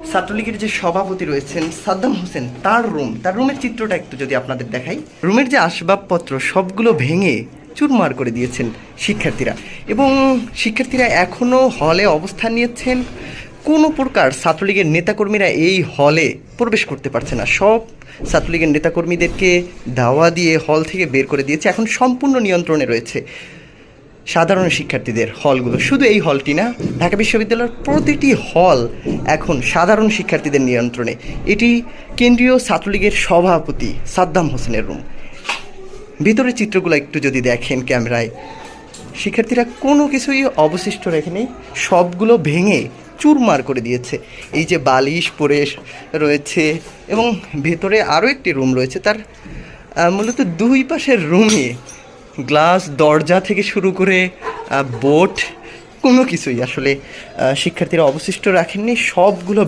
ছাত্রলীগের যে সভাপতি রয়েছেন সাদ্দাম হোসেন, তার রুমের চিত্রটা একটু যদি আপনাদের দেখাই। রুমের যে আসবাবপত্র সবগুলো ভেঙে চুরমার করে দিয়েছেন শিক্ষার্থীরা, এবং শিক্ষার্থীরা এখনও হলে অবস্থান নিয়েছেন। কোনো প্রকার ছাত্রলীগের নেতাকর্মীরা এই হলে প্রবেশ করতে পারছে না। সব ছাত্রলীগের নেতাকর্মীদেরকে দাওয়া দিয়ে হল থেকে বের করে দিয়েছে। এখন সম্পূর্ণ নিয়ন্ত্রণে রয়েছে সাধারণ শিক্ষার্থীদের হলগুলো। শুধু এই হলটি না, ঢাকা বিশ্ববিদ্যালয়ের প্রতিটি হল এখন সাধারণ শিক্ষার্থীদের নিয়ন্ত্রণে। এটি কেন্দ্রীয় ছাত্রলীগের সভাপতি সাদ্দাম হোসেনের রুম। ভিতরের চিত্রগুলো একটু যদি দেখেন ক্যামেরায়, শিক্ষার্থীরা কোনো কিছুই অবশিষ্ট রেখেনি, সবগুলো ভেঙে চুরমার করে দিয়েছে। এই যে বালিশ পড়ে রয়েছে, এবং ভেতরে আরও একটি রুম রয়েছে, তার মূলত দুই পাশের রুমে গ্লাস দরজা থেকে শুরু করে বোর্ড কোনো কিছুই আসলে শিক্ষার্থীরা অবশিষ্ট রাখেননি, সবগুলো